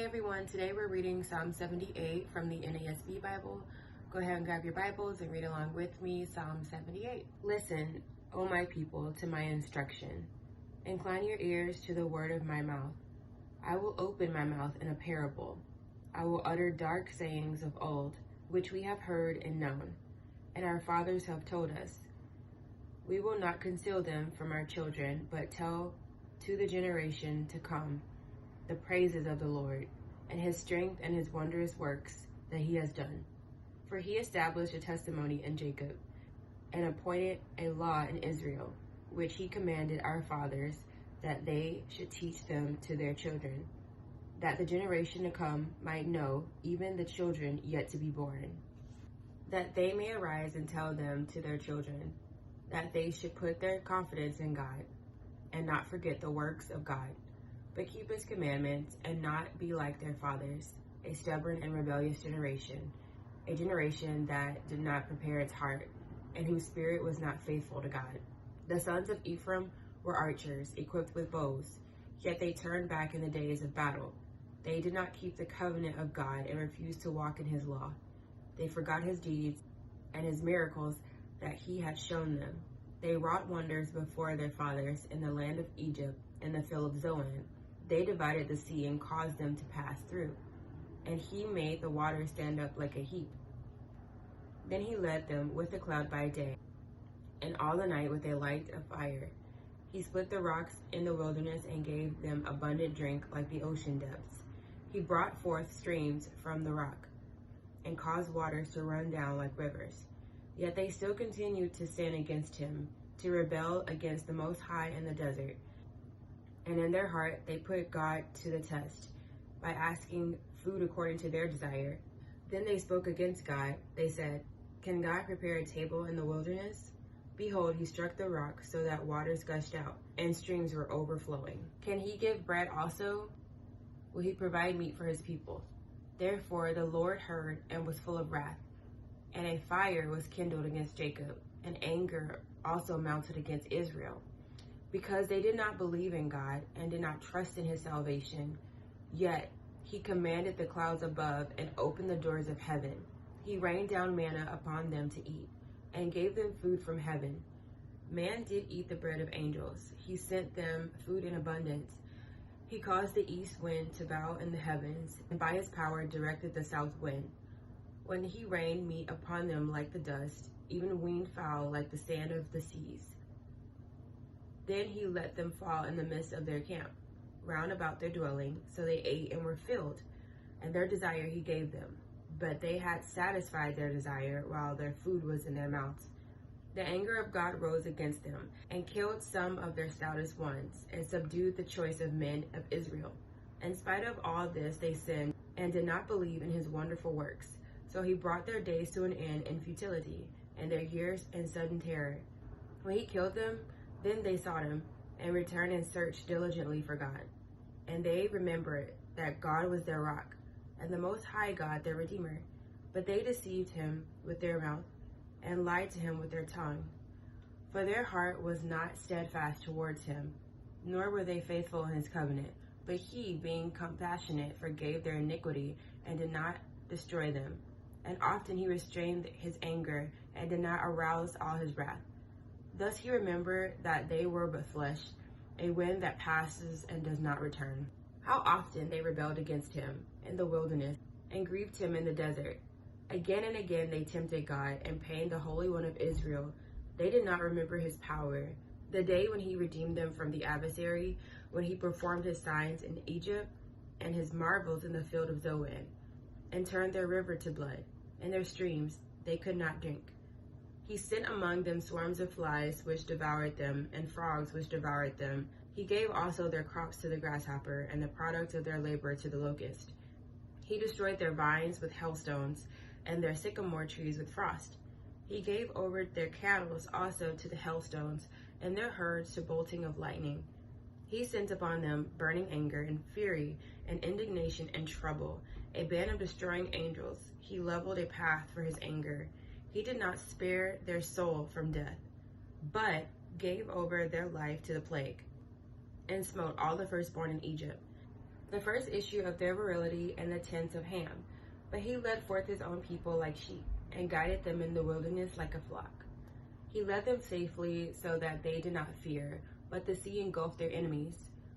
everyone, today we're reading Psalm 78 from the NASB Bible. Go ahead and grab your Bibles and read along with me, Psalm 78. Listen, O my people, to my instruction. Incline your ears to the word of my mouth. I will open my mouth in a parable. I will utter dark sayings of old, which we have heard and known, and our fathers have told us. We will not conceal them from our children, but tell to the generation to come the praises of the Lord, and his strength and his wondrous works that he has done. For he established a testimony in Jacob, and appointed a law in Israel, which he commanded our fathers, that they should teach them to their children, that the generation to come might know, even the children yet to be born, that they may arise and tell them to their children, that they should put their confidence in God, and not forget the works of God, but keep his commandments, and not be like their fathers, a stubborn and rebellious generation, a generation that did not prepare its heart, and whose spirit was not faithful to God. The sons of Ephraim were archers, equipped with bows, yet they turned back in the days of battle. They did not keep the covenant of God, and refused to walk in his law. They forgot his deeds and his miracles that he had shown them. They wrought wonders before their fathers in the land of Egypt and the field of Zoan. They divided the sea and caused them to pass through, and he made the waters stand up like a heap. Then he led them with a cloud by day, and all the night with a light of fire. He split the rocks in the wilderness and gave them abundant drink like the ocean depths. He brought forth streams from the rock, and caused waters to run down like rivers. Yet they still continued to sin against him, to rebel against the Most High in the desert. And in their heart they put God to the test, by asking food according to their desire. Then they spoke against God. They said, Can God prepare a table in the wilderness? Behold, he struck the rock so that waters gushed out, and streams were overflowing. Can he give bread also? Will he provide meat for his people? Therefore the Lord heard and was full of wrath, and a fire was kindled against Jacob, and anger also mounted against Israel, because they did not believe in God and did not trust in his salvation. Yet he commanded the clouds above and opened the doors of heaven. He rained down manna upon them to eat, and gave them food from heaven. Man did eat the bread of angels. He sent them food in abundance. He caused the east wind to bow in the heavens, and by his power directed the south wind. When he rained meat upon them like the dust, even winged fowl like the sand of the seas. Then he let them fall in the midst of their camp, round about their dwelling, so they ate and were filled, and their desire he gave them. But they had satisfied their desire while their food was in their mouths. The anger of God rose against them, and killed some of their stoutest ones, and subdued the choice of men of Israel. In spite of all this, they sinned, and did not believe in his wonderful works. So he brought their days to an end in futility, and their years in sudden terror. When he killed them, then they sought him, and returned and searched diligently for God. And they remembered that God was their rock, and the Most High God their Redeemer. But they deceived him with their mouth, and lied to him with their tongue. For their heart was not steadfast towards him, nor were they faithful in his covenant. But he, being compassionate, forgave their iniquity, and did not destroy them. And often he restrained his anger, and did not arouse all his wrath. Thus he remembered that they were but flesh, a wind that passes and does not return. How often they rebelled against him in the wilderness, and grieved him in the desert. Again and again they tempted God, and pained the Holy One of Israel. They did not remember his power, the day when he redeemed them from the adversary, when he performed his signs in Egypt, and his marvels in the field of Zoan, and turned their river to blood, and their streams they could not drink. He sent among them swarms of flies, which devoured them, and frogs, which devoured them. He gave also their crops to the grasshopper, and the product of their labor to the locust. He destroyed their vines with hailstones, and their sycamore trees with frost. He gave over their cattle also to the hailstones, and their herds to bolting of lightning. He sent upon them burning anger and fury and indignation and trouble, a band of destroying angels. He leveled a path for his anger. He did not spare their soul from death, but gave over their life to the plague, and smote all the firstborn in Egypt, the first issue of their virility and the tents of Ham. But he led forth his own people like sheep, and guided them in the wilderness like a flock. He led them safely so that they did not fear, but the sea engulfed their enemies.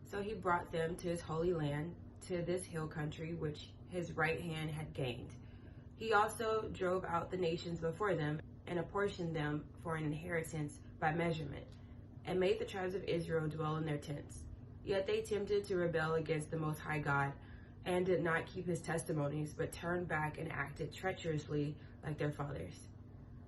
So he brought them to his holy land, to this hill country which his right hand had gained. He also drove out the nations before them, and apportioned them for an inheritance by measurement, and made the tribes of Israel dwell in their tents. Yet they attempted to rebel against the Most High God, and did not keep his testimonies, but turned back and acted treacherously like their fathers.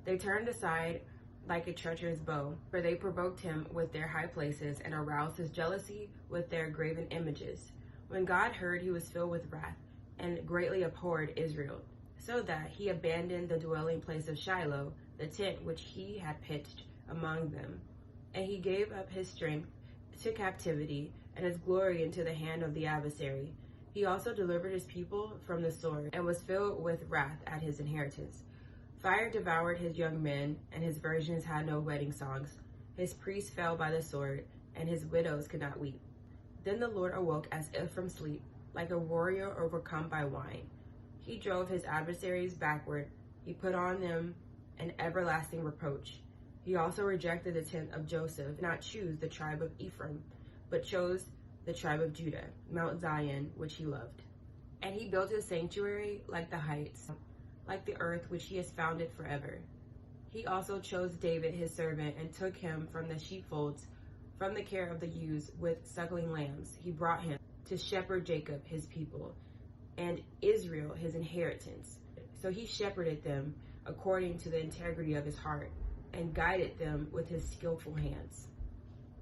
They turned aside like a treacherous bow, for they provoked him with their high places, and aroused his jealousy with their graven images. When God heard, he was filled with wrath, and greatly abhorred Israel, so that he abandoned the dwelling place of Shiloh, the tent which he had pitched among them. And he gave up his strength to captivity, and his glory into the hand of the adversary. He also delivered his people from the sword, and was filled with wrath at his inheritance. Fire devoured his young men, and his virgins had no wedding songs. His priests fell by the sword, and his widows could not weep. Then the Lord awoke as if from sleep, like a warrior overcome by wine. He drove his adversaries backward. He put on them an everlasting reproach. He also rejected the tent of Joseph, did not choose the tribe of Ephraim, but chose the tribe of Judah, Mount Zion, which he loved. And he built his sanctuary like the heights, like the earth which he has founded forever. He also chose David his servant, and took him from the sheepfolds, from the care of the ewes with suckling lambs. He brought him to shepherd Jacob his people, and Israel his inheritance. So he shepherded them according to the integrity of his heart, and guided them with his skillful hands.